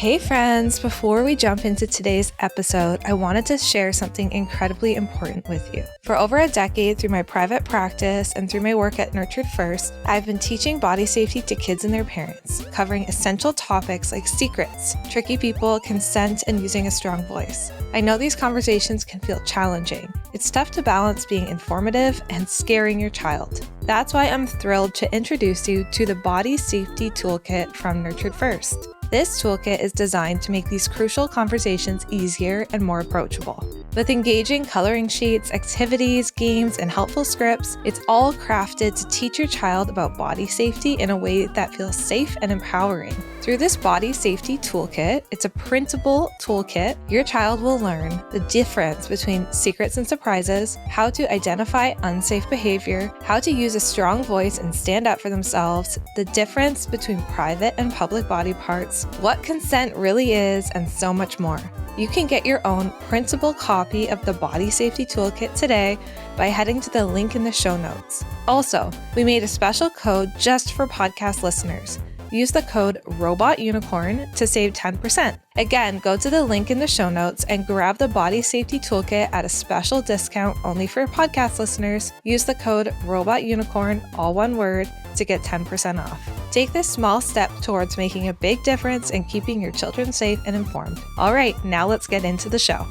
Hey friends, before we jump into today's episode, I wanted to share something incredibly important with you. For over a decade, through my private practice and through my work at Nurtured First, I've been teaching body safety to kids and their parents, covering essential topics like secrets, tricky people, consent, and using a strong voice. I know these conversations can feel challenging. It's tough to balance being informative and scaring your child. That's why I'm thrilled to introduce you to the Body Safety Toolkit from Nurtured First. This toolkit is designed to make these crucial conversations easier and more approachable. With engaging coloring sheets, activities, games, and helpful scripts, it's all crafted to teach your child about body safety in a way that feels safe and empowering. Through this Body Safety Toolkit, it's a printable toolkit. Your child will learn the difference between secrets and surprises, how to identify unsafe behavior, how to use a strong voice and stand up for themselves, the difference between private and public body parts, what consent really is, and so much more. You can get your own printable copy of the Body Safety Toolkit today by heading to the link in the show notes. Also, we made a special code just for podcast listeners. Use the code ROBOTUNICORN to save 10%. Again, go to the link in the show notes and grab the Body Safety Toolkit at a special discount only for podcast listeners. Use the code ROBOTUNICORN, all one word, to get 10% off. Take this small step towards making a big difference and keeping your children safe and informed. All right, now let's get into the show.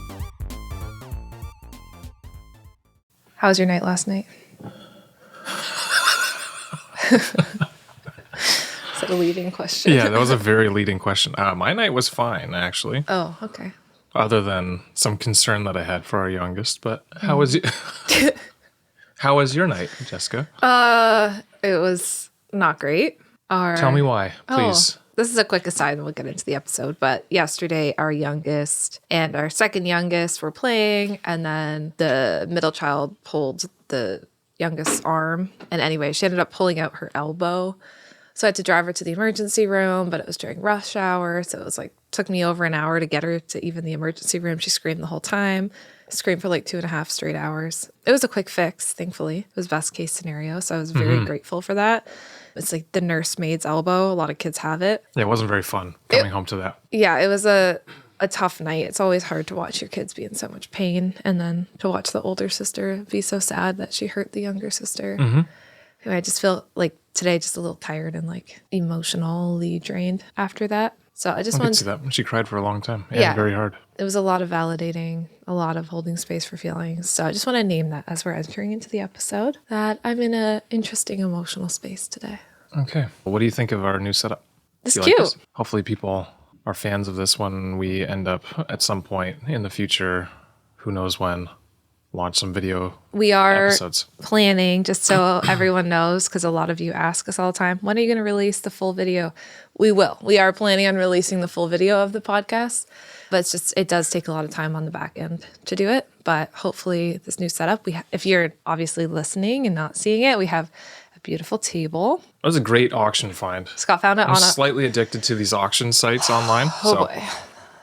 How was your night last night? Is that a leading question? Yeah, that was a very leading question. My night was fine, actually. Oh, okay. Other than some concern that I had for our youngest. But how was how was your night, Jessica? It was not great. Tell me why, please. This is a quick aside and we'll get into the episode. But yesterday, our youngest and our second youngest were playing, and then the middle child pulled the youngest's arm. And anyway, she ended up pulling out her elbow. So I had to drive her to the emergency room, but it was during rush hour. So it was like, took me over an hour to get her to even the emergency room. She screamed the whole time, screamed for like 2.5 straight hours. It was a quick fix, thankfully. It was best case scenario. So I was very grateful for that. It's like the nursemaid's elbow. A lot of kids have it. Yeah, it wasn't very fun coming home to that. Yeah, it was a tough night. It's always hard to watch your kids be in so much pain, and then to watch the older sister be so sad that she hurt the younger sister. Anyway, I just feel like today just a little tired and like emotionally drained after that. So I just wanted to see that. She cried for a long time. Yeah, very hard. It was a lot of validating, a lot of holding space for feelings. So I just want to name that as we're entering into the episode, that I'm in an interesting emotional space today. Okay. Well, what do you think of our new setup? It's cute. Like this? Hopefully people are fans of this when we end up at some point in the future, who knows when, launch some video We are episodes. Planning, just so everyone knows, because a lot of you ask us all the time, when are you going to release the full video? We will. We are planning on releasing the full video of the podcast, but it's just, it does take a lot of time on the back end to do it. But hopefully this new setup, if you're obviously listening and not seeing it, we have a beautiful table. It was a great auction find. Scott found it I'm slightly addicted to these auction sites online. Oh boy.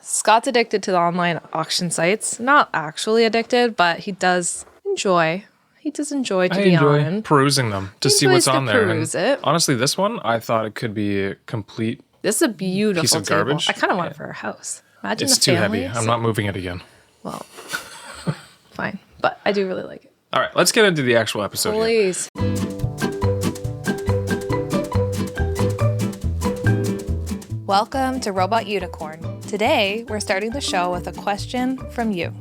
Scott's addicted to the online auction sites. Not actually addicted, but he does enjoy. He does enjoy to be on. Perusing them to see what's on there. Peruse it. Honestly, this one, I thought it could be a complete This is a beautiful piece of table. garbage. I kind of want it for our house. Imagine It's the too family. heavy. I'm not moving it again. Well, fine. But I do really like it. All right, let's get into the actual episode here. Please. Welcome to Robot Unicorn. Today, we're starting the show with a question from you.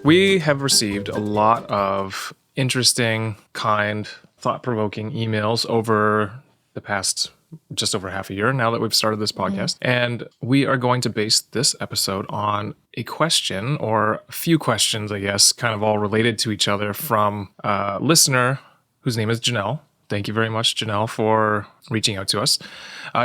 We have received a lot of interesting, kind, thought-provoking emails over the past just over half a year now that we've started this podcast. And we are going to base this episode on a question, or a few questions, I guess, kind of all related to each other, from a listener whose name is Janelle. Thank you very much, Janelle, for reaching out to us.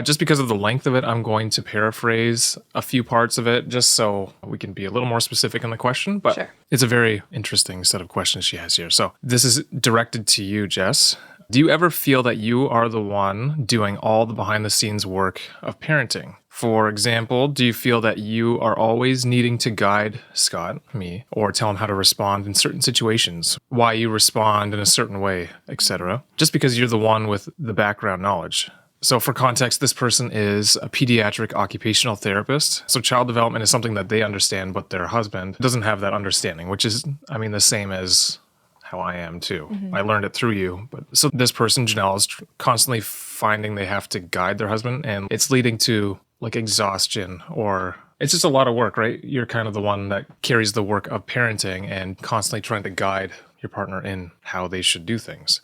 Just because of the length of it, I'm going to paraphrase a few parts of it just so we can be a little more specific in the question. But Sure. It's a very interesting set of questions she has here. So this is directed to you, Jess. Do you ever feel that you are the one doing all the behind-the-scenes work of parenting? For example, do you feel that you are always needing to guide Scott, me, or tell him how to respond in certain situations, why you respond in a certain way, etc., just because you're the one with the background knowledge? So for context, this person is a pediatric occupational therapist. So child development is something that they understand, but their husband doesn't have that understanding, which is, I mean, the same as how I am too. I learned it through you. But so this person, Janelle, is constantly finding they have to guide their husband, and it's leading to like exhaustion, or it's just a lot of work, right? You're kind of the one that carries the work of parenting and constantly trying to guide your partner in how they should do things.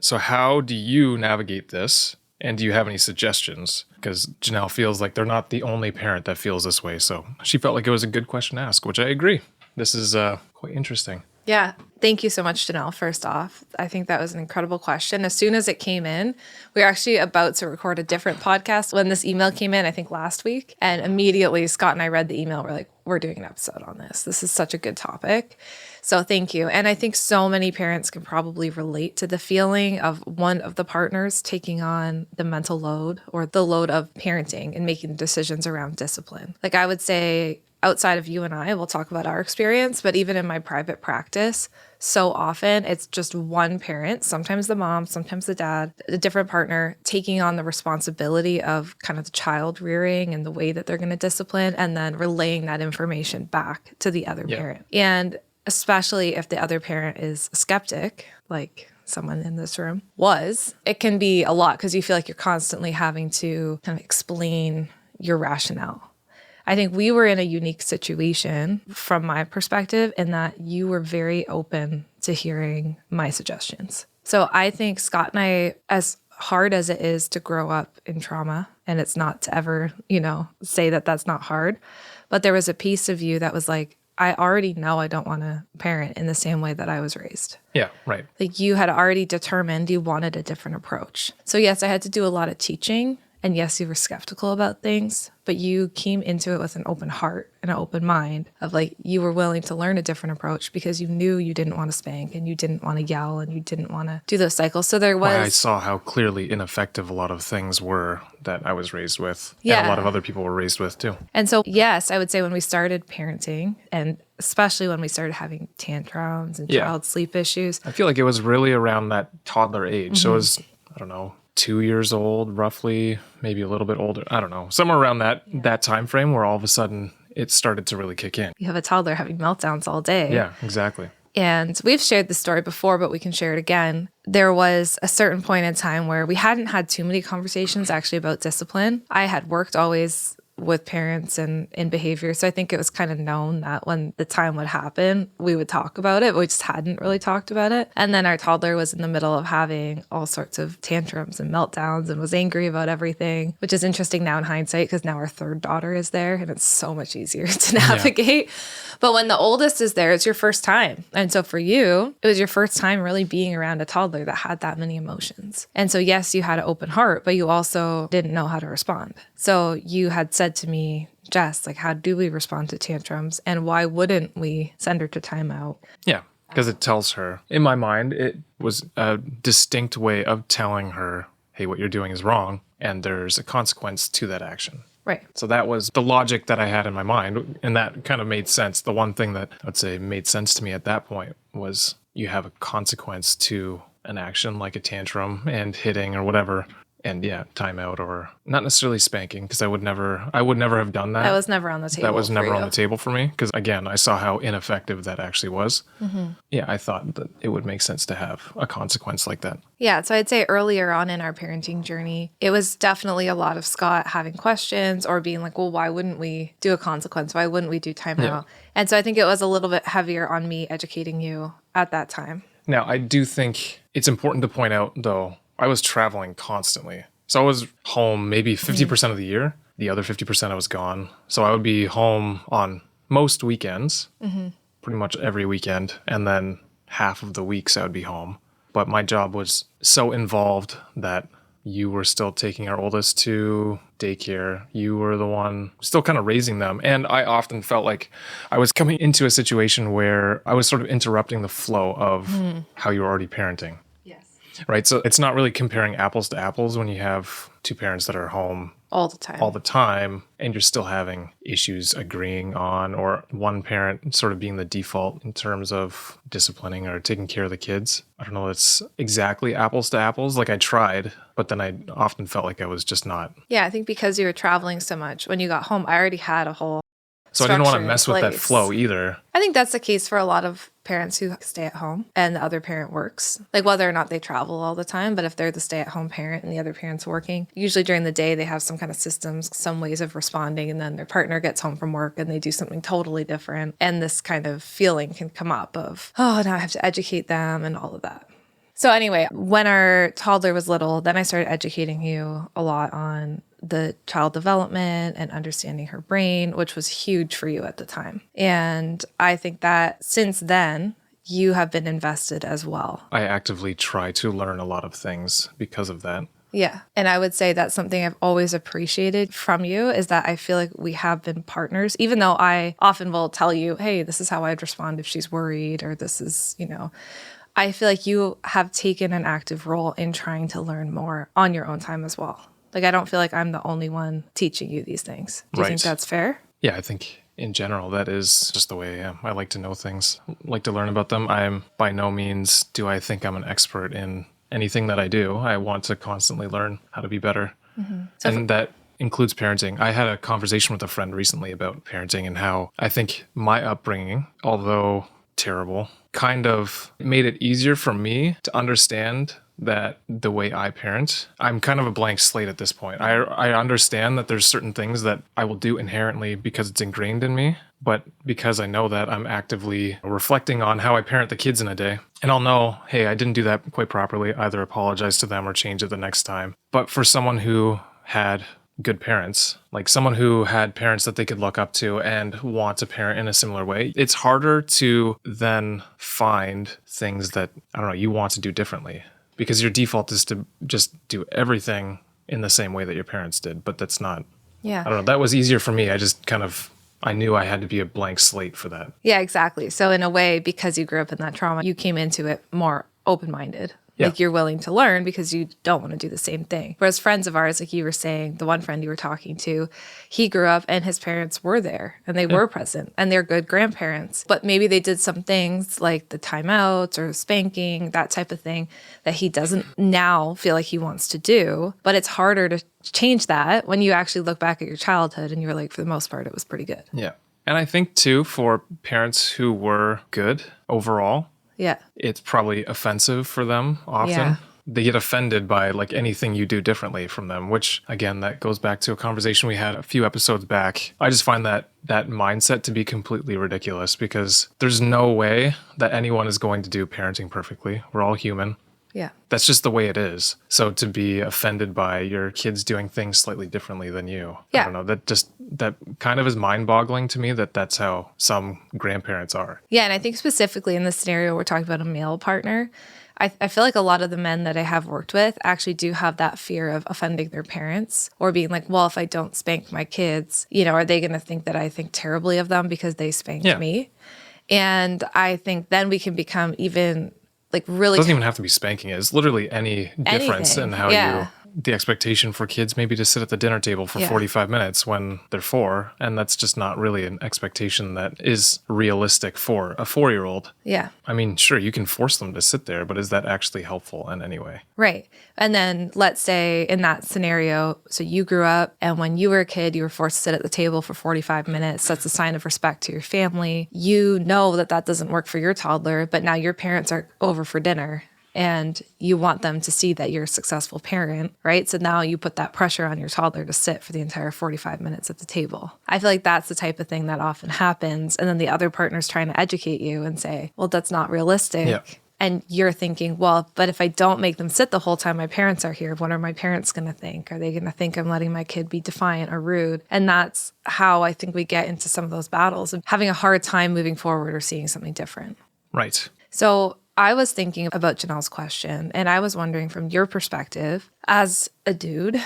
So how do you navigate this? And do you have any suggestions? Because Janelle feels like they're not the only parent that feels this way. So she felt like it was a good question to ask, which I agree. This is quite interesting. Yeah. Thank you so much, Janelle, first off. I think that was an incredible question. As soon as it came in, we were actually about to record a different podcast when this email came in, I think last week. And immediately Scott and I read the email. We're like, we're doing an episode on this. This is such a good topic. So thank you. And I think so many parents can probably relate to the feeling of one of the partners taking on the mental load or the load of parenting and making decisions around discipline. Like I would say, outside of you and I, we'll talk about our experience, but even in my private practice, so often it's just one parent, sometimes the mom, sometimes the dad, a different partner, taking on the responsibility of kind of the child rearing and the way that they're going to discipline, and then relaying that information back to the other parent. And especially if the other parent is a skeptic, like someone in this room was, it can be a lot because you feel like you're constantly having to kind of explain your rationale. I think we were in a unique situation from my perspective in that you were very open to hearing my suggestions. So I think Scott and I, as hard as it is to grow up in trauma, and it's not to ever, say that that's not hard, but there was a piece of you that was like, I already know I don't want to parent in the same way that I was raised. Yeah, right. Like you had already determined you wanted a different approach. So yes, I had to do a lot of teaching. And yes, you were skeptical about things, but you came into it with an open heart and an open mind of like, you were willing to learn a different approach because you knew you didn't want to spank and you didn't want to yell and you didn't want to do those cycles. So there was... I saw how clearly ineffective a lot of things were that I was raised with. Yeah. And a lot of other people were raised with too. And so, yes, I would say when we started parenting, and especially when we started having tantrums and child sleep issues. I feel like it was really around that toddler age. So it was, I don't know, 2 years old, roughly, maybe a little bit older. I don't know, somewhere around that time frame where all of a sudden it started to really kick in. You have a toddler having meltdowns all day. Yeah, exactly. And we've shared this story before, but we can share it again. There was a certain point in time where we hadn't had too many conversations actually about discipline. I had worked always with parents and in behavior. So I think it was kind of known that when the time would happen, we would talk about it, but we just hadn't really talked about it. And then our toddler was in the middle of having all sorts of tantrums and meltdowns and was angry about everything, which is interesting now in hindsight because now our third daughter is there and it's so much easier to navigate. Yeah. But when the oldest is there, it's your first time. And so for you, it was your first time really being around a toddler that had that many emotions. And so yes, you had an open heart, but you also didn't know how to respond. So you had said to me, Jess, like, how do we respond to tantrums? And why wouldn't we send her to timeout? Yeah, because it tells her, in my mind, it was a distinct way of telling her, hey, what you're doing is wrong, and there's a consequence to that action. Right. So that was the logic that I had in my mind, and that kind of made sense. The one thing that I'd say made sense to me at that point was you have a consequence to an action like a tantrum and hitting or whatever. And yeah, timeout or not necessarily spanking because I would never have done that. That was never on the table. That was never on the table for me because again, I saw how ineffective that actually was. Mm-hmm. Yeah, I thought that it would make sense to have a consequence like that. Yeah, so I'd say earlier on in our parenting journey, it was definitely a lot of Scott having questions or being like, well, why wouldn't we do a consequence? Why wouldn't we do timeout? Yeah. And so I think it was a little bit heavier on me educating you at that time. Now, I do think it's important to point out, though, I was traveling constantly. So I was home maybe 50% of the year. The other 50% I was gone. So I would be home on most weekends, pretty much every weekend. And then half of the weeks I would be home. But my job was so involved that you were still taking our oldest to daycare. You were the one still kind of raising them. And I often felt like I was coming into a situation where I was sort of interrupting the flow of how you were already parenting. Right. So it's not really comparing apples to apples when you have two parents that are home all the time. all the time, and you're still having issues agreeing on, or one parent sort of being the default in terms of disciplining or taking care of the kids. I don't know, it's exactly apples to apples. Like I tried, but then I often felt like I was just not. Yeah, I think because you were traveling so much, when you got home, I already had a whole So I didn't want structure to in mess with that place. flow either. I think that's the case for a lot of parents who stay at home and the other parent works. Like whether or not they travel all the time, but if they're the stay-at-home parent and the other parent's working, usually during the day they have some kind of systems, some ways of responding, and then their partner gets home from work and they do something totally different. And this kind of feeling can come up of, oh, now I have to educate them and all of that. So anyway, when our toddler was little, then I started educating you a lot on the child development and understanding her brain, which was huge for you at the time. And I think that since then, you have been invested as well. I actively try to learn a lot of things because of that. Yeah. And I would say that's something I've always appreciated from you is that I feel like we have been partners, even though I often will tell you, hey, this is how I'd respond if she's worried, or this is, I feel like you have taken an active role in trying to learn more on your own time as well. Like, I don't feel like I'm the only one teaching you these things. Do you think that's fair? Yeah, I think in general, that is just the way I am. I like to know things, like to learn about them. I'm by no means do I think I'm an expert in anything that I do. I want to constantly learn how to be better. And that includes parenting. I had a conversation with a friend recently about parenting and how I think my upbringing, although terrible, kind of made it easier for me to understand that the way I parent, I'm kind of a blank slate at this point. I understand that there's certain things that I will do inherently because it's ingrained in me, but because I know that, I'm actively reflecting on how I parent the kids in a day. And I'll know, hey, I didn't do that quite properly, either apologize to them or change it the next time. But for someone who had good parents, like someone who had parents that they could look up to and want to parent in a similar way, it's harder to then find things that, I don't know, you want to do differently. Because your default is to just do everything in the same way that your parents did. But that's not, I don't know, that was easier for me. I knew I had to be a blank slate for that. Yeah, exactly. So in a way, because you grew up in that trauma, you came into it more open-minded. Yeah. Like you're willing to learn because you don't want to do the same thing. Whereas friends of ours, like you were saying, the one friend you were talking to, he grew up and his parents were there and they were present and they're good grandparents. But maybe they did some things like the timeouts or spanking, that type of thing that he doesn't now feel like he wants to do. But it's harder to change that when you actually look back at your childhood and you're like, for the most part, it was pretty good. Yeah. And I think too, for parents who were good overall, it's probably offensive for them often. Yeah. They get offended by like anything you do differently from them, which again, that goes back to a conversation we had a few episodes back. I just find that mindset to be completely ridiculous because there's no way that anyone is going to do parenting perfectly. We're all human. Yeah. That's just the way it is. So to be offended by your kids doing things slightly differently than you, I don't know, that kind of is mind-boggling to me that that's how some grandparents are. Yeah, and I think specifically in this scenario, we're talking about a male partner. I feel like a lot of the men that I have worked with actually do have that fear of offending their parents or being like, well, if I don't spank my kids, are they going to think that I think terribly of them because they spanked me? And I think then we can become even like really... It doesn't even have to be spanking. It's literally any difference in how the expectation for kids maybe to sit at the dinner table for 45 minutes when they're 4. And that's just not really an expectation that is realistic for a 4-year-old. Yeah. I mean, sure, you can force them to sit there, but is that actually helpful in any way? Right. And then let's say in that scenario, so you grew up and when you were a kid, you were forced to sit at the table for 45 minutes. That's a sign of respect to your family. You know that doesn't work for your toddler, but now your parents are over for dinner. And you want them to see that you're a successful parent, right? So now you put that pressure on your toddler to sit for the entire 45 minutes at the table. I feel like that's the type of thing that often happens. And then the other partner's trying to educate you and say, well, that's not realistic. Yeah. And you're thinking, well, but if I don't make them sit the whole time my parents are here, what are my parents going to think? Are they going to think I'm letting my kid be defiant or rude? And that's how I think we get into some of those battles of having a hard time moving forward or seeing something different. Right. So I was thinking about Janelle's question, and I was wondering from your perspective as a dude,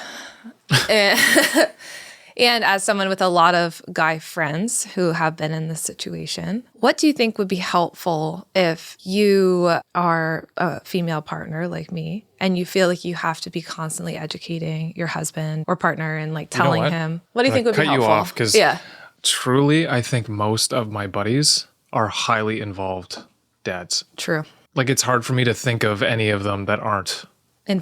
And as someone with a lot of guy friends who have been in this situation, what do you think would be helpful if you are a female partner like me and you feel like you have to be constantly educating your husband or partner and like telling him? What do you think would be helpful? Cut you off because truly, I think most of my buddies are highly involved dads. True. Like it's hard for me to think of any of them that aren't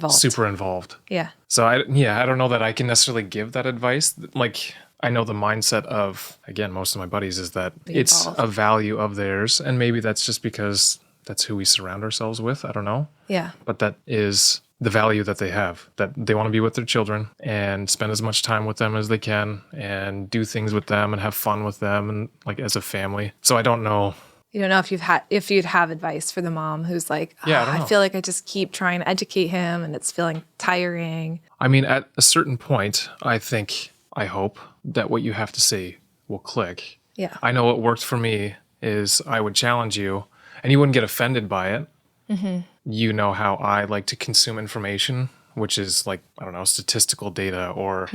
super involved. Yeah. So I don't know that I can necessarily give that advice. Like I know the mindset of, again, most of my buddies is that it's a value of theirs. And maybe that's just because that's who we surround ourselves with. I don't know. Yeah. But that is the value that they have, that they want to be with their children and spend as much time with them as they can and do things with them and have fun with them and like as a family. So I don't know. You don't know if you'd have advice for the mom who's like, I feel like I just keep trying to educate him and it's feeling tiring. I mean, at a certain point, I hope that what you have to say will click. Yeah. I know what worked for me is I would challenge you and you wouldn't get offended by it. Mm-hmm. You know how I like to consume information, which is like, I don't know, statistical data or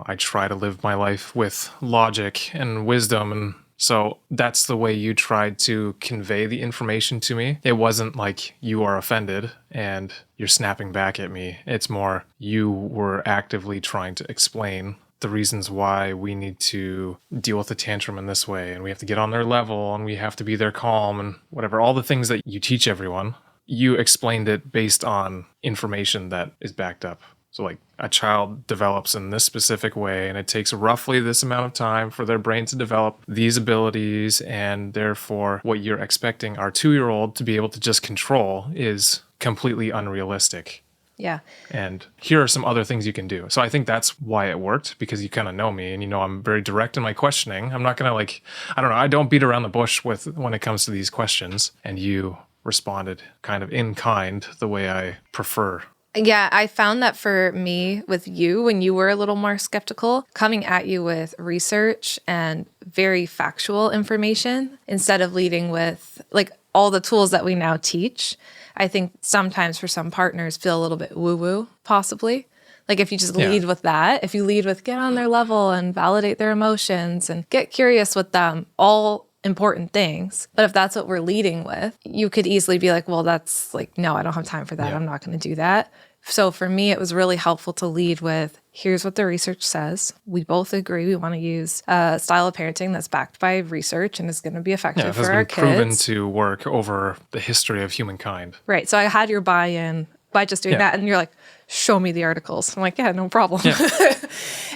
I try to live my life with logic and wisdom. And so that's the way you tried to convey the information to me. It wasn't like you are offended and you're snapping back at me. It's more you were actively trying to explain the reasons why we need to deal with the tantrum in this way and we have to get on their level and we have to be their calm and whatever. All the things that you teach everyone, you explained it based on information that is backed up. So like a child develops in this specific way and it takes roughly this amount of time for their brain to develop these abilities. And therefore what you're expecting our 2-year-old to be able to just control is completely unrealistic. Yeah. And here are some other things you can do. So I think that's why it worked, because you kind of know me and you know I'm very direct in my questioning. I'm not going to like, I don't know, I don't beat around the bush when it comes to these questions. And you responded kind of in kind the way I prefer. Yeah, I found that for me with you, when you were a little more skeptical, coming at you with research and very factual information instead of leading with like all the tools that we now teach, I think sometimes for some partners feel a little bit woo-woo, possibly. Like if you just lead with that, if you lead with get on their level and validate their emotions and get curious with them, all important things. But if that's what we're leading with, you could easily be like, well, that's like, no, I don't have time for that. Yeah. I'm not going to do that. So for me, it was really helpful to lead with, here's what the research says. We both agree we want to use a style of parenting that's backed by research and is going to be effective for our kids. It has been proven to work over the history of humankind. Right. So I had your buy-in by just doing that. And you're like, show me the articles. I'm like, yeah, no problem. Yeah.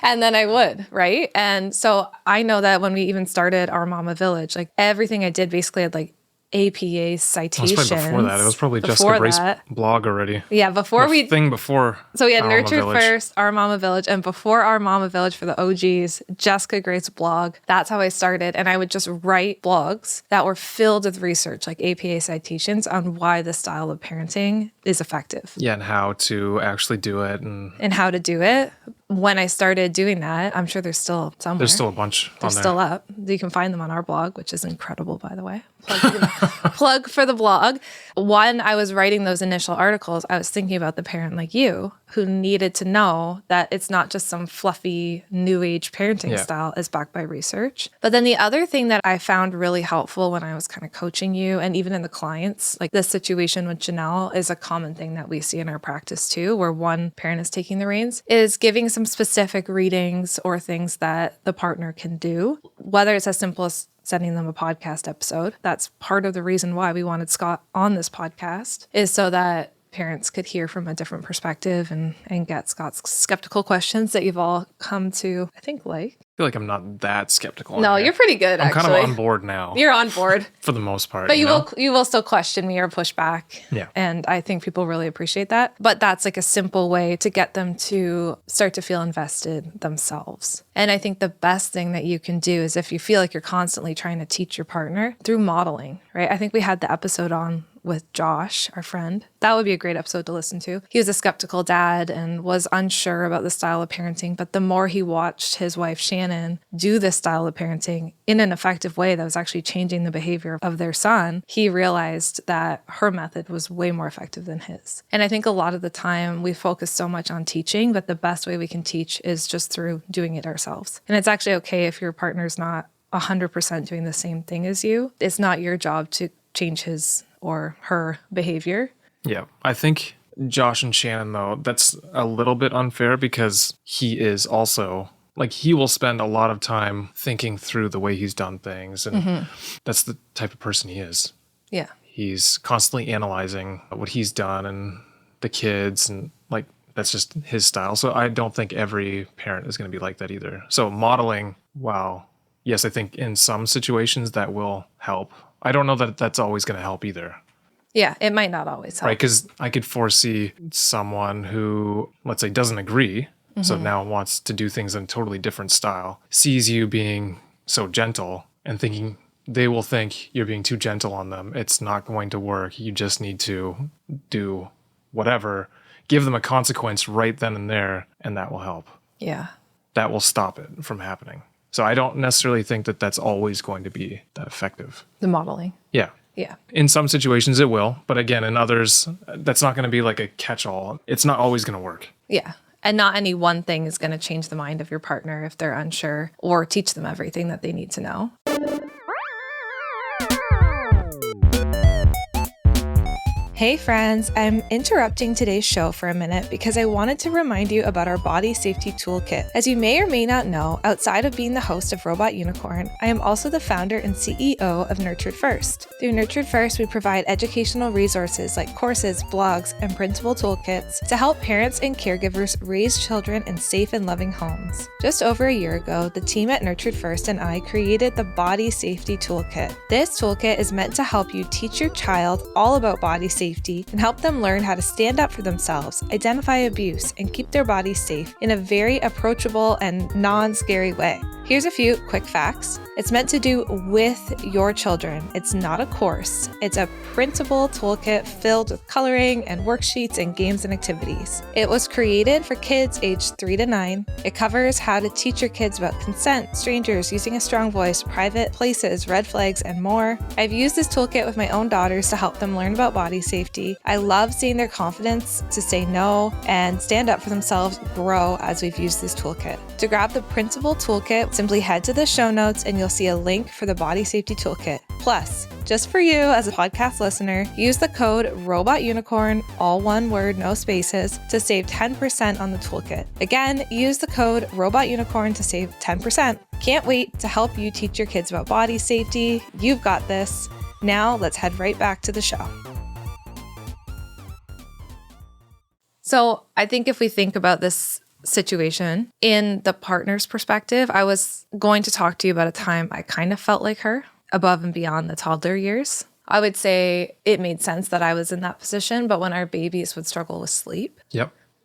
And then I would, right? And so I know that when we even started our Mama Village, like everything I did basically had like APA citations. It was probably before that. It was probably Jessica Grace's blog already. Yeah, before the thing before. So we had Nurtured First, Our Mama Village, and before Our Mama Village for the OGs, Jessica Grace's blog. That's how I started. And I would just write blogs that were filled with research, like APA citations on why this style of parenting is effective. Yeah, and how to actually do it. And how to do it. When I started doing that, I'm sure there's still somewhere. There's still a bunch on there. They're still up. You can find them on our blog, which is incredible, by the way. Plug for the blog. When I was writing those initial articles, I was thinking about the parent like you who needed to know that it's not just some fluffy new age parenting style is backed by research. But then the other thing that I found really helpful when I was kind of coaching you and even in the clients, like this situation with Janelle is a common thing that we see in our practice too, where one parent is taking the reins, is giving some specific readings or things that the partner can do, whether it's as simple as sending them a podcast episode. That's part of the reason why we wanted Scott on this podcast, is so that parents could hear from a different perspective and get Scott's skeptical questions that you've all come to, I think, like. I feel like I'm not that skeptical. No, you're pretty good, I'm actually. kind of on board now. You're on board. For the most part. But you will still question me or push back. Yeah. And I think people really appreciate that. But that's like a simple way to get them to start to feel invested themselves. And I think the best thing that you can do is if you feel like you're constantly trying to teach your partner through modeling, right? I think we had the episode on with Josh, our friend. That would be a great episode to listen to. He was a skeptical dad and was unsure about the style of parenting, but the more he watched his wife Shannon do this style of parenting in an effective way that was actually changing the behavior of their son, he realized that her method was way more effective than his. And I think a lot of the time we focus so much on teaching, but the best way we can teach is just through doing it ourselves. And it's actually okay if your partner's not 100% doing the same thing as you. It's not your job to change his or her behavior. Yeah. I think Josh and Shannon, though, that's a little bit unfair because he is also, like, he will spend a lot of time thinking through the way he's done things. And that's the type of person he is. Yeah. He's constantly analyzing what he's done and the kids, and like, that's just his style. So I don't think every parent is going to be like that either. So modeling, wow. Yes, I think in some situations that will help. I don't know that that's always going to help either. Yeah, it might not always help. Right, because I could foresee someone who, let's say, doesn't agree, so now wants to do things in a totally different style, sees you being so gentle and thinking they will think you're being too gentle on them. It's not going to work. You just need to do whatever, give them a consequence right then and there, and that will help. Yeah. That will stop it from happening. So I don't necessarily think that that's always going to be that effective. The modeling. Yeah. Yeah. In some situations it will, but again, in others, that's not going to be like a catch-all. It's not always going to work. Yeah. And not any one thing is going to change the mind of your partner if they're unsure or teach them everything that they need to know. Hey friends, I'm interrupting today's show for a minute because I wanted to remind you about our body safety toolkit. As you may or may not know, outside of being the host of Robot Unicorn, I am also the founder and CEO of Nurtured First. Through Nurtured First, we provide educational resources like courses, blogs, and printable toolkits to help parents and caregivers raise children in safe and loving homes. Just over a year ago, the team at Nurtured First and I created the Body Safety Toolkit. This toolkit is meant to help you teach your child all about body safety and help them learn how to stand up for themselves, identify abuse, and keep their bodies safe in a very approachable and non-scary way. Here's a few quick facts. It's meant to do with your children. It's not a course. It's a printable toolkit filled with coloring and worksheets and games and activities. It was created for kids aged 3 to 9. It covers how to teach your kids about consent, strangers, using a strong voice, private places, red flags, and more. I've used this toolkit with my own daughters to help them learn about body safety. I love seeing their confidence to say no and stand up for themselves grow as we've used this toolkit. To grab the printable toolkit, simply head to the show notes and you'll see a link for the Body Safety Toolkit. Plus, just for you as a podcast listener, use the code ROBOTUNICORN, all one word, no spaces, to save 10% on the toolkit. Again, use the code ROBOTUNICORN to save 10%. Can't wait to help you teach your kids about body safety. You've got this. Now let's head right back to the show. So I think if we think about this situation in the partner's perspective, I was going to talk to you about a time I kind of felt like her above and beyond the toddler years. I would say it made sense that I was in that position, but when our babies would struggle with sleep,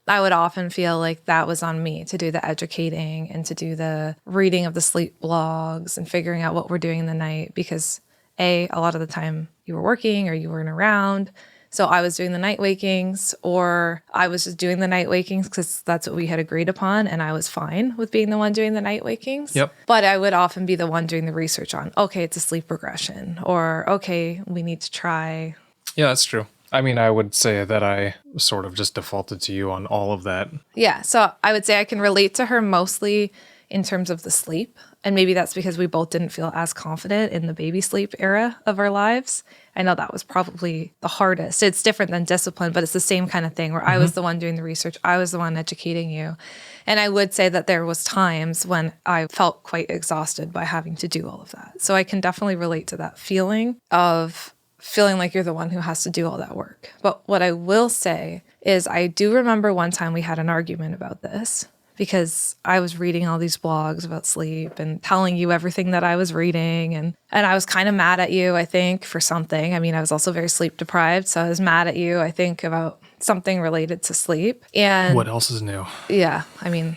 I would often feel like that was on me to do the educating and to do the reading of the sleep blogs and figuring out what we're doing in the night because a lot of the time you were working or you weren't around. So I was doing the night wakings or I was just doing the night wakings because that's what we had agreed upon. And I was fine with being the one doing the night wakings. But I would often be the one doing the research on, okay, it's a sleep regression or, okay, we need to try. Yeah, that's true. I mean, I would say that I sort of just defaulted to you on all of that. Yeah. So I would say I can relate to her mostly in terms of the sleep. And maybe that's because we both didn't feel as confident in the baby sleep era of our lives. I know that was probably the hardest. It's different than discipline, but it's the same kind of thing where I was the one doing the research. I was the one educating you. And I would say that there was times when I felt quite exhausted by having to do all of that. So I can definitely relate to that feeling of feeling like you're the one who has to do all that work. But what I will say is I do remember one time we had an argument about this because I was reading all these blogs about sleep and telling you everything that I was reading. And I was kind of mad at you, I think, for something. I mean, I was also very sleep deprived. So I was mad at you, I think, about something related to sleep. And what else is new? Yeah, I mean,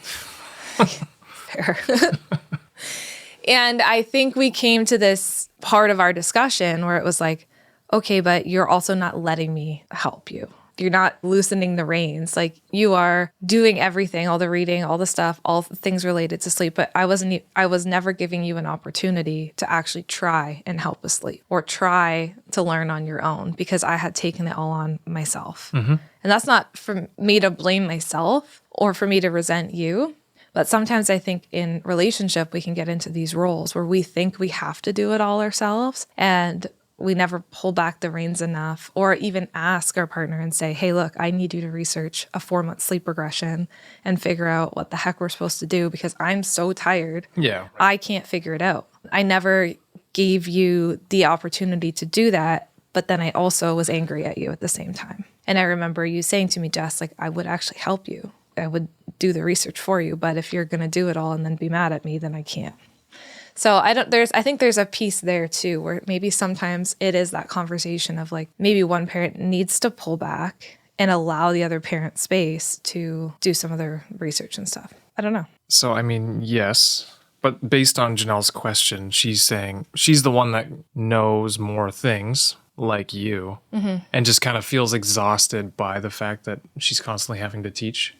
fair. And I think we came to this part of our discussion where it was like, okay, but you're also not letting me help you. You're not loosening the reins. Like, you are doing everything, all the reading, all the stuff, all the things related to sleep. But I was never giving you an opportunity to actually try and help with sleep or try to learn on your own, because I had taken it all on myself. And that's not for me to blame myself or for me to resent you. But sometimes I think in relationship, we can get into these roles where we think we have to do it all ourselves, and we never pull back the reins enough, or even ask our partner and say, hey, look, I need you to research a 4-month sleep regression and figure out what the heck we're supposed to do, because I'm so tired. Yeah. I can't figure it out. I never gave you the opportunity to do that, but then I also was angry at you at the same time. And I remember you saying to me, Jess, like, I would actually help you. I would do the research for you, but if you're going to do it all and then be mad at me, then I can't. So I think there's a piece there too, where maybe sometimes it is that conversation of like, maybe one parent needs to pull back and allow the other parent space to do some of their research and stuff. I don't know. So, I mean, yes, but based on Janelle's question, she's saying she's the one that knows more things like you and just kind of feels exhausted by the fact that she's constantly having to teach.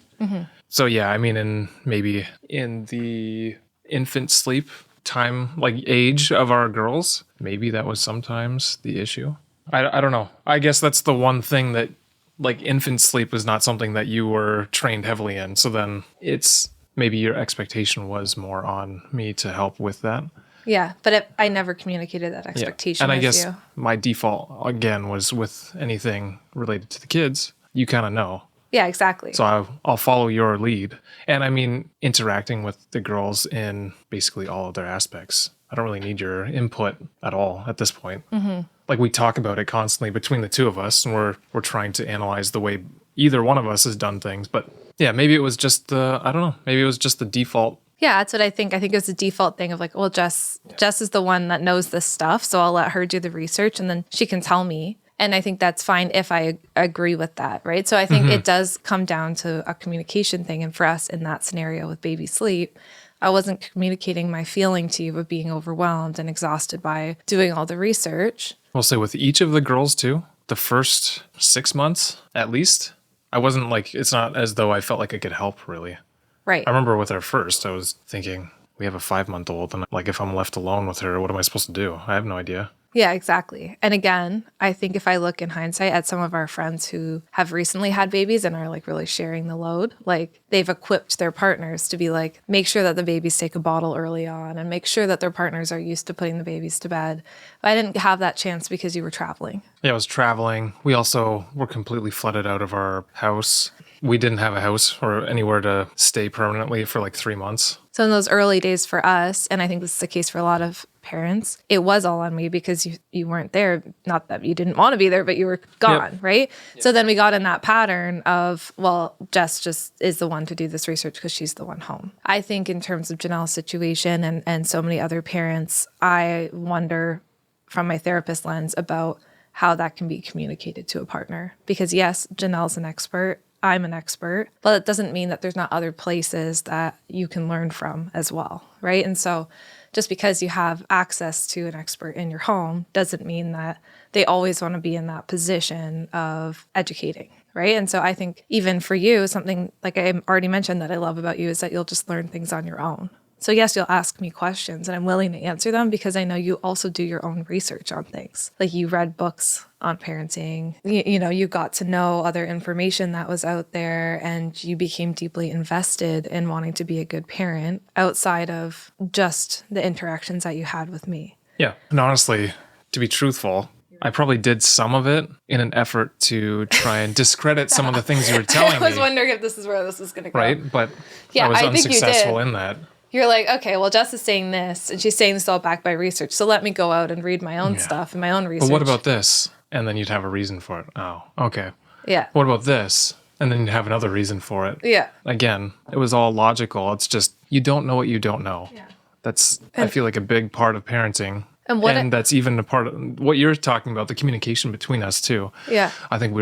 So yeah, I mean, maybe in the infant sleep time, like age of our girls, maybe that was sometimes the issue. I don't know. I guess that's the one thing that, like, infant sleep was not something that you were trained heavily in. So then it's maybe your expectation was more on me to help with that. Yeah, but I never communicated that expectation And I with guess you. my default, again, was with anything related to the kids, you kind of know. Yeah, exactly. So I'll follow your lead. And I mean, interacting with the girls in basically all of their aspects. I don't really need your input at all at this point. Like, we talk about it constantly between the two of us, and we're trying to analyze the way either one of us has done things. But yeah, maybe it was just I don't know, maybe it was just the default. Yeah, that's what I think. I think it was a default thing of like, well, Jess is the one that knows this stuff, so I'll let her do the research and then she can tell me. And I think that's fine if I agree with that, right? So I think it does come down to a communication thing. And for us in that scenario with baby sleep, I wasn't communicating my feeling to you of being overwhelmed and exhausted by doing all the research. We'll say with each of the girls too, the first 6 months at least, I wasn't like, it's not as though I felt like I could help really. Right. I remember with our first, I was thinking, we have a 5-month-old, and like, if I'm left alone with her, what am I supposed to do? I have no idea. Yeah, exactly. And again, I think if I look in hindsight at some of our friends who have recently had babies and are like really sharing the load, like they've equipped their partners to be like, make sure that the babies take a bottle early on and make sure that their partners are used to putting the babies to bed. But I didn't have that chance because you were traveling. Yeah, I was traveling. We also were completely flooded out of our house. We didn't have a house or anywhere to stay permanently for like 3 months. So in those early days for us, and I think this is the case for a lot of parents, it was all on me because you weren't there. Not that you didn't want to be there, but you were gone, right? Yep. So then we got in that pattern of, well, Jess just is the one to do this research because she's the one home. I think in terms of Janelle's situation and so many other parents, I wonder from my therapist lens about how that can be communicated to a partner. Because yes, Janelle's an expert. I'm an expert, but it doesn't mean that there's not other places that you can learn from as well, right? And so just because you have access to an expert in your home doesn't mean that they always want to be in that position of educating, right? And so I think even for you, something like I already mentioned that I love about you is that you'll just learn things on your own. So yes, you'll ask me questions and I'm willing to answer them because I know you also do your own research on things. Like you read books on parenting, you got to know other information that was out there and you became deeply invested in wanting to be a good parent outside of just the interactions that you had with me. Yeah. And honestly, to be truthful, I probably did some of it in an effort to try and discredit some of the things you were telling me. I was wondering if this is where this is going to go. Right? But yeah, I was I think unsuccessful you did. in that. You're like, okay, well, Jess is saying this, and she's saying this all backed by research. So let me go out and read my own stuff and my own research. But what about this? And then you'd have a reason for it. Oh, okay. Yeah. What about this? And then you'd have another reason for it. Yeah. Again, it was all logical. It's just, you don't know what you don't know. Yeah. That's, I feel like, a big part of parenting. And that's even a part of what you're talking about, the communication between us too. Yeah. I think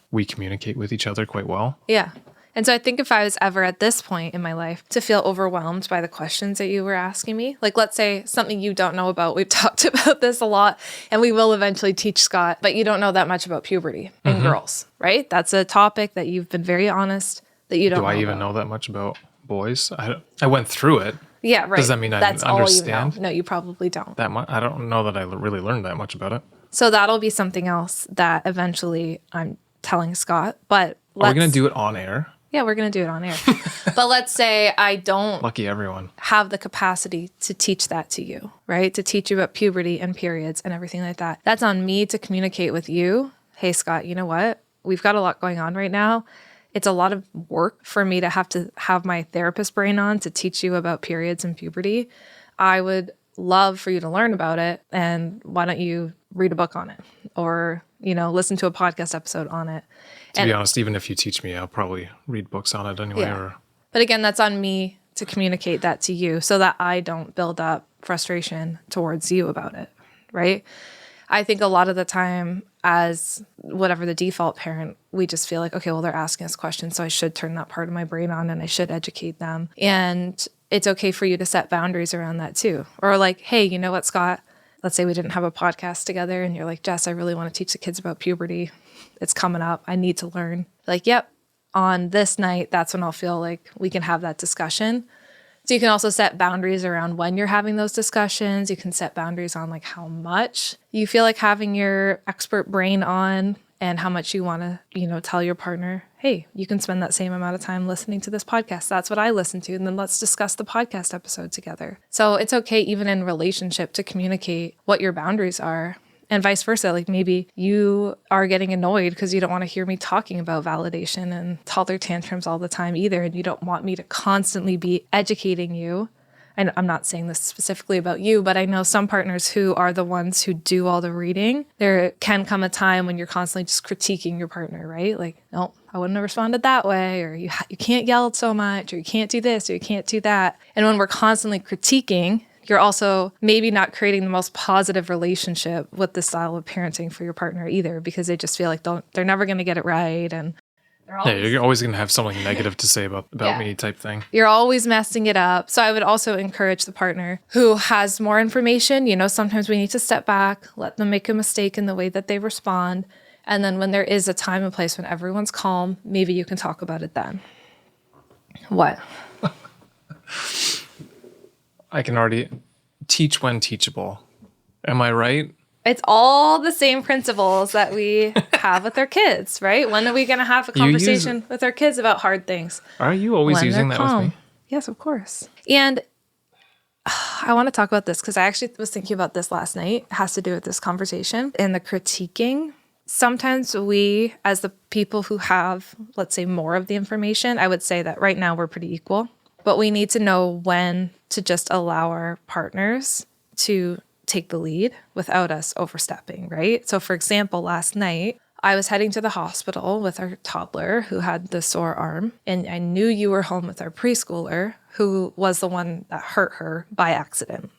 we communicate with each other quite well. Yeah. And so I think if I was ever at this point in my life to feel overwhelmed by the questions that you were asking me, like let's say something you don't know about, we've talked about this a lot and we will eventually teach Scott, but you don't know that much about puberty in girls, right? That's a topic that you've been very honest that you don't know. Do I even know that much about boys? I went through it. Yeah, right. Does that mean I That's understand? all you know. No, you probably don't. That much? I don't know that I really learned that much about it. So that'll be something else that eventually I'm telling Scott, but Are we going to do it on air? Yeah, we're going to do it on air. But let's say I don't Lucky everyone. have the capacity to teach that to you, right? To teach you about puberty and periods and everything like that. That's on me to communicate with you. Hey, Scott, you know what? We've got a lot going on right now. It's a lot of work for me to have my therapist brain on to teach you about periods and puberty. I would love for you to learn about it. And why don't you read a book on it or, listen to a podcast episode on it? To be honest, even if you teach me, I'll probably read books on it anyway. Yeah. But again, that's on me to communicate that to you so that I don't build up frustration towards you about it, right? I think a lot of the time as whatever the default parent, we just feel like, okay, well, they're asking us questions, so I should turn that part of my brain on and I should educate them. And it's okay for you to set boundaries around that too. Or like, hey, you know what, Scott? Let's say we didn't have a podcast together and you're like, Jess, I really want to teach the kids about puberty. It's coming up. I need to learn. Like, yep, on this night, that's when I'll feel like we can have that discussion. So you can also set boundaries around when you're having those discussions. You can set boundaries on like how much you feel like having your expert brain on and how much you want to, tell your partner, hey, you can spend that same amount of time listening to this podcast. That's what I listen to. And then let's discuss the podcast episode together. So it's okay, even in relationship, to communicate what your boundaries are. And vice versa, like maybe you are getting annoyed because you don't want to hear me talking about validation and toddler tantrums all the time either. And you don't want me to constantly be educating you. And I'm not saying this specifically about you, but I know some partners who are the ones who do all the reading. There can come a time when you're constantly just critiquing your partner, right? Like, no, I wouldn't have responded that way, or you can't yell so much, or you can't do this, or you can't do that. And when we're constantly critiquing, you're also maybe not creating the most positive relationship with the style of parenting for your partner either, because they just feel like they're never going to get it right. And you're always going to have something negative to say about me type thing. You're always messing it up. So I would also encourage the partner who has more information. Sometimes we need to step back, let them make a mistake in the way that they respond. And then when there is a time and place when everyone's calm, maybe you can talk about it then. What? I can already teach when teachable. Am I right? It's all the same principles that we have with our kids, right? When are we going to have a conversation with our kids about hard things? Are you always using that with me? Yes, of course. And I want to talk about this because I actually was thinking about this last night. It has to do with this conversation and the critiquing. Sometimes we, as the people who have, let's say, more of the information, I would say that right now we're pretty equal. But we need to know when to just allow our partners to take the lead without us overstepping, right? So for example, last night, I was heading to the hospital with our toddler who had the sore arm, and I knew you were home with our preschooler who was the one that hurt her by accident.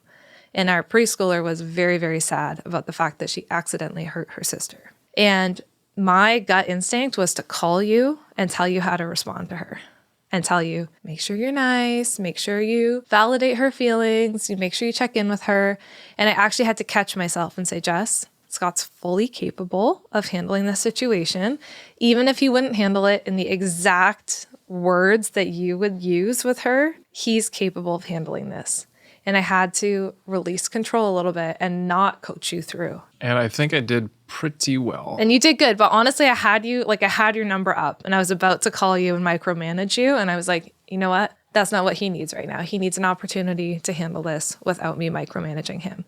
And our preschooler was very, very sad about the fact that she accidentally hurt her sister. And my gut instinct was to call you and tell you how to respond to her. And tell you, make sure you're nice, make sure you validate her feelings, you make sure you check in with her. And I actually had to catch myself and say, Jess, Scott's fully capable of handling this situation. Even if he wouldn't handle it in the exact words that you would use with her, he's capable of handling this. And I had to release control a little bit and not coach you through. And I think I did pretty well. And you did good. But honestly, I had your number up and I was about to call you and micromanage you. And I was like, you know what? That's not what he needs right now. He needs an opportunity to handle this without me micromanaging him.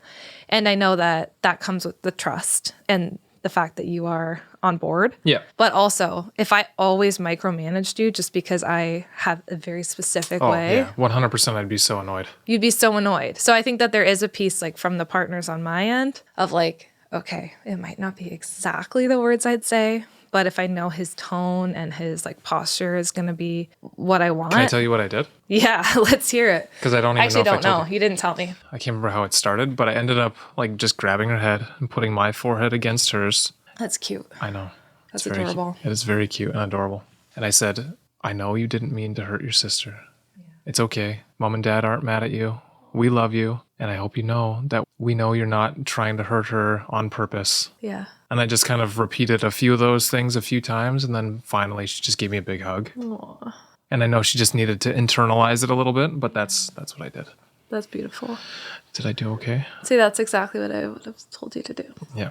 And I know that comes with the trust and the fact that you are on board. Yeah. But also, if I always micromanaged you just because I have a very specific way. Yeah, 100%, I'd be so annoyed. You'd be so annoyed. So I think that there is a piece like from the partners on my end of like, okay, it might not be exactly the words I'd say, but if I know his tone and his like posture is going to be what I want. Can I tell you what I did? Yeah, let's hear it. Because I don't even actually know if don't I know. You didn't tell me. I can't remember how it started, but I ended up like just grabbing her head and putting my forehead against hers. That's cute. I know. That's adorable. It is very cute and adorable. And I said, I know you didn't mean to hurt your sister. It's okay. Mom and dad aren't mad at you. We love you. And I hope you know that we know you're not trying to hurt her on purpose. Yeah. And I just kind of repeated a few of those things a few times. And then finally she just gave me a big hug. Aww. And I know she just needed to internalize it a little bit, but that's what I did. That's beautiful. Did I do okay? See, that's exactly what I would have told you to do. Yeah.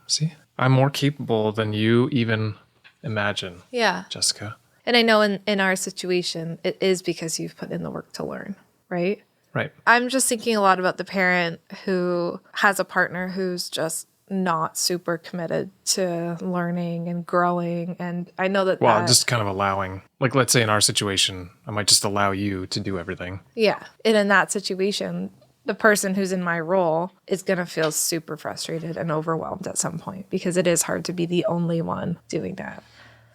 See, I'm more capable than you even imagine. Yeah. Jessica. And I know in our situation, it is because you've put in the work to learn, right? Right. I'm just thinking a lot about the parent who has a partner who's just not super committed to learning and growing. And I know that Well, just kind of allowing, like, let's say in our situation, I might just allow you to do everything. Yeah. And in that situation, the person who's in my role is going to feel super frustrated and overwhelmed at some point because it is hard to be the only one doing that.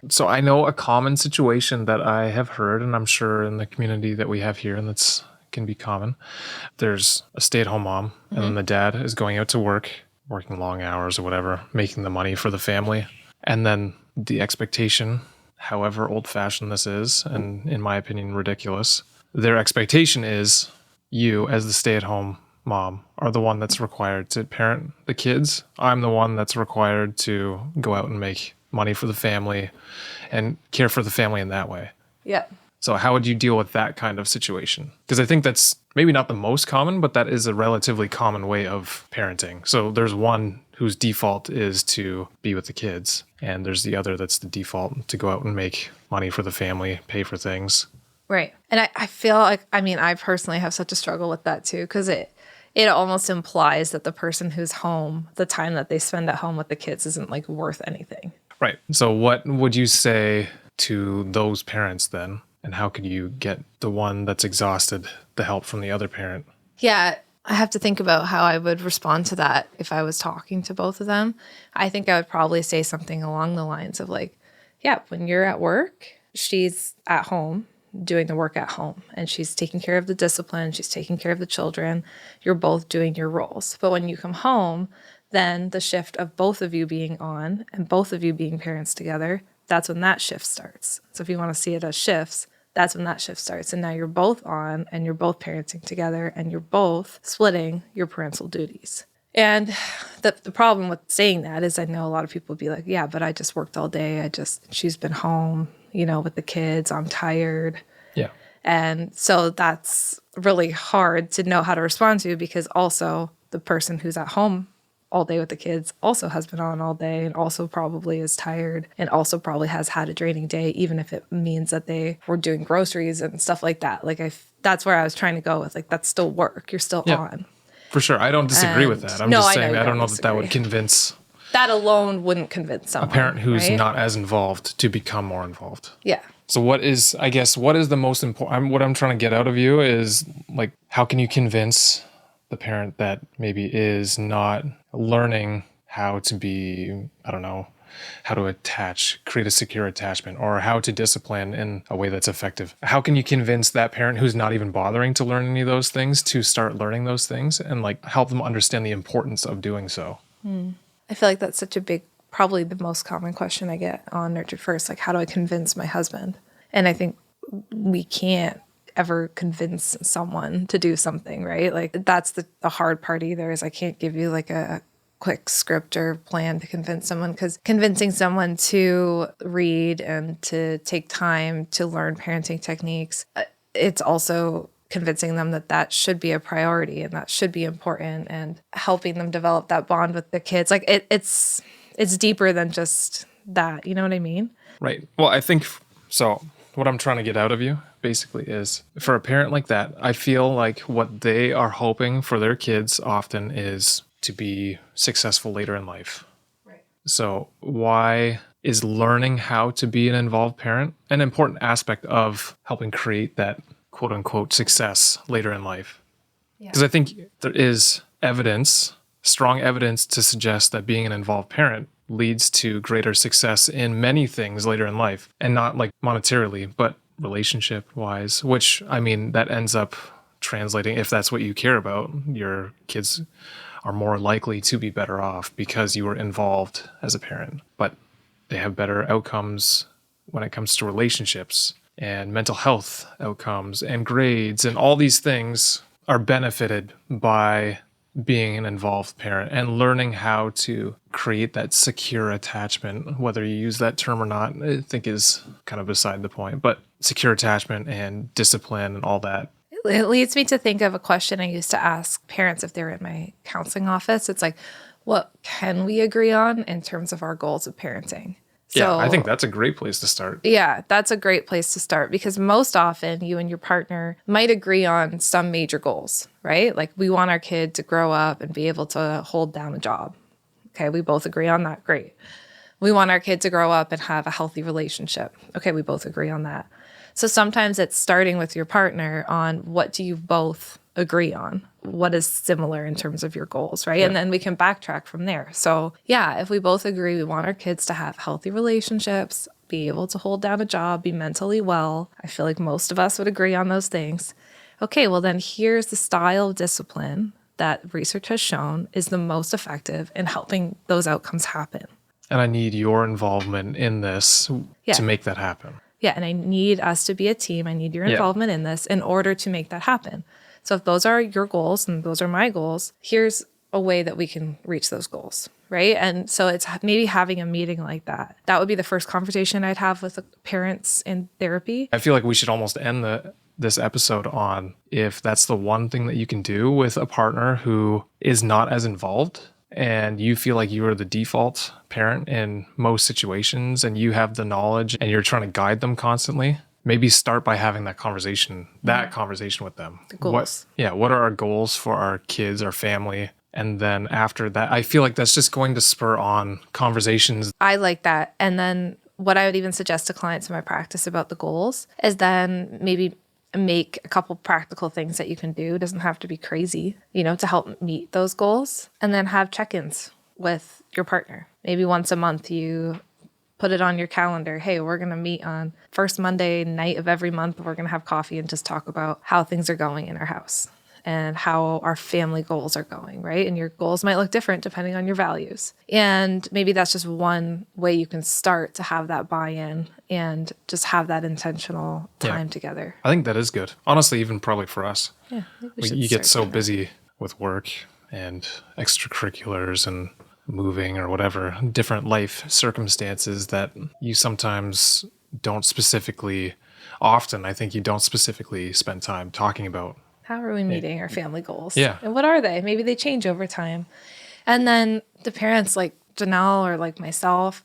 So I know a common situation that I have heard, and I'm sure in the community that we have here, and that's can be common. There's a stay-at-home mom, and then the dad is going out to work, working long hours or whatever, making the money for the family. And then the expectation, however old-fashioned this is, and in my opinion, ridiculous, their expectation is you, as the stay-at-home mom, are the one that's required to parent the kids. I'm the one that's required to go out and make money for the family and care for the family in that way. Yeah. So how would you deal with that kind of situation? Because I think that's maybe not the most common, but that is a relatively common way of parenting. So there's one whose default is to be with the kids, and there's the other that's the default to go out and make money for the family, pay for things. Right. And I feel like, I mean, I personally have such a struggle with that too, because it almost implies that the person who's home, the time that they spend at home with the kids isn't like worth anything. Right. So what would you say to those parents then? And how could you get the one that's exhausted the help from the other parent? Yeah, I have to think about how I would respond to that if I was talking to both of them. I think I would probably say something along the lines of like, yeah, when you're at work, she's at home doing the work at home and she's taking care of the discipline, she's taking care of the children. You're both doing your roles. But when you come home, then the shift of both of you being on and both of you being parents together, that's when that shift starts. So if you want to see it as shifts, that's when that shift starts. And now you're both on and you're both parenting together and you're both splitting your parental duties. And the problem with saying that is I know a lot of people would be like, yeah, but I just worked all day. She's been home, with the kids. I'm tired. Yeah. And so that's really hard to know how to respond to because also the person who's at home all day with the kids also has been on all day and also probably is tired and also probably has had a draining day, even if it means that they were doing groceries and stuff like that. Like that's where I was trying to go with, like, that's still work. You're still on. For sure. I don't disagree with that. I'm just saying I don't know that would convince. That alone wouldn't convince someone. A parent who's not as involved to become more involved. Yeah. So what is the most important, what I'm trying to get out of you is like, how can you convince the parent that maybe is not learning how to be, I don't know, how to create a secure attachment or how to discipline in a way that's effective. How can you convince that parent who's not even bothering to learn any of those things to start learning those things and like help them understand the importance of doing so? I feel like that's such a big, probably the most common question I get on Nurtured First. Like, how do I convince my husband? And I think we can't ever convince someone to do something, right? Like that's the hard part either is I can't give you like a quick script or plan to convince someone because convincing someone to read and to take time to learn parenting techniques, it's also convincing them that should be a priority and that should be important and helping them develop that bond with the kids. Like it's deeper than just that. You know what I mean? Right. Well, I think so. What I'm trying to get out of you basically is for a parent like that, I feel like what they are hoping for their kids often is to be successful later in life. Right. So why is learning how to be an involved parent an important aspect of helping create that quote unquote success later in life? Because I think there is strong evidence to suggest that being an involved parent leads to greater success in many things later in life, and not like monetarily, but relationship wise, which I mean, that ends up translating, if that's what you care about, your kids are more likely to be better off because you were involved as a parent, but they have better outcomes when it comes to relationships and mental health outcomes and grades and all these things are benefited by being an involved parent and learning how to create that secure attachment. Whether you use that term or not, I think is kind of beside the point, but secure attachment and discipline and all that. It leads me to think of a question I used to ask parents if they were in my counseling office. It's like, what can we agree on in terms of our goals of parenting? Yeah, I think that's a great place to start. Yeah, that's a great place to start because most often you and your partner might agree on some major goals, right? Like we want our kid to grow up and be able to hold down a job. Okay, we both agree on that. Great. We want our kid to grow up and have a healthy relationship. Okay, we both agree on that. So sometimes it's starting with your partner on what do you both agree on? What is similar in terms of your goals, right? Yeah. And then we can backtrack from there. So yeah, if we both agree we want our kids to have healthy relationships, be able to hold down a job, be mentally well, I feel like most of us would agree on those things. Okay, well then here's the style of discipline that research has shown is the most effective in helping those outcomes happen. And I need your involvement in this to make that happen. Yeah, and I need us to be a team. I need your involvement in this in order to make that happen. So if those are your goals and those are my goals, here's a way that we can reach those goals, right? And so it's maybe having a meeting like that. That would be the first conversation I'd have with parents in therapy. I feel like we should almost end this episode on if that's the one thing that you can do with a partner who is not as involved and you feel like you are the default parent in most situations and you have the knowledge and you're trying to guide them constantly, maybe start by having that conversation with them. The goals. What are our goals for our kids, our family? And then after that, I feel like that's just going to spur on conversations. I like that. And then what I would even suggest to clients in my practice about the goals is then maybe make a couple practical things that you can do. It doesn't have to be crazy, to help meet those goals. And then have check-ins with your partner. Maybe once a month you put it on your calendar. Hey, we're going to meet on first Monday night of every month. We're going to have coffee and just talk about how things are going in our house and how our family goals are going, right? And your goals might look different depending on your values. And maybe that's just one way you can start to have that buy-in and just have that intentional time together. I think that is good. Honestly, even probably for us. Yeah, you get so busy with work and extracurriculars and moving or whatever, different life circumstances that you sometimes don't specifically, often I think you don't specifically spend time talking about. How are we meeting our family goals? Yeah. And what are they? Maybe they change over time. And then the parents like Janelle or like myself,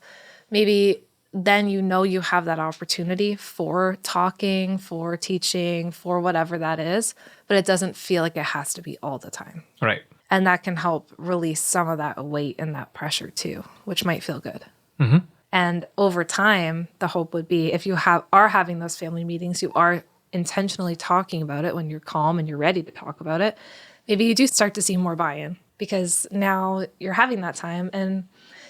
maybe then you have that opportunity for talking, for teaching, for whatever that is, but it doesn't feel like it has to be all the time. Right. And that can help release some of that weight and that pressure too, which might feel good. Mm-hmm. And over time, the hope would be if you are having those family meetings, you are intentionally talking about it when you're calm and you're ready to talk about it, maybe you do start to see more buy-in because now you're having that time and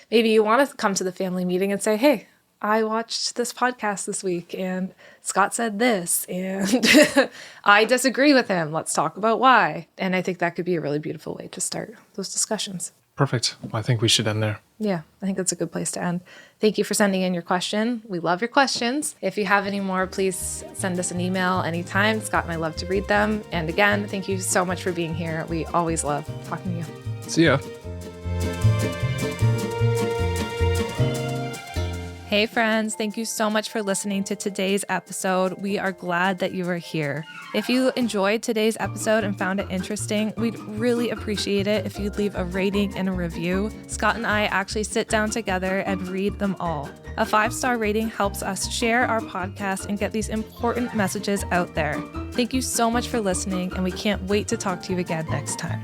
maybe you want to come to the family meeting and say, hey, I watched this podcast this week and Scott said this and I disagree with him. Let's talk about why. And I think that could be a really beautiful way to start those discussions. Perfect. I think we should end there. Yeah, I think that's a good place to end. Thank you for sending in your question. We love your questions. If you have any more, please send us an email anytime. Scott and I love to read them. And again, thank you so much for being here. We always love talking to you. See ya. Hey friends, thank you so much for listening to today's episode. We are glad that you are here. If you enjoyed today's episode and found it interesting, we'd really appreciate it if you'd leave a rating and a review. Scott and I actually sit down together and read them all. A 5-star rating helps us share our podcast and get these important messages out there. Thank you so much for listening, and we can't wait to talk to you again next time.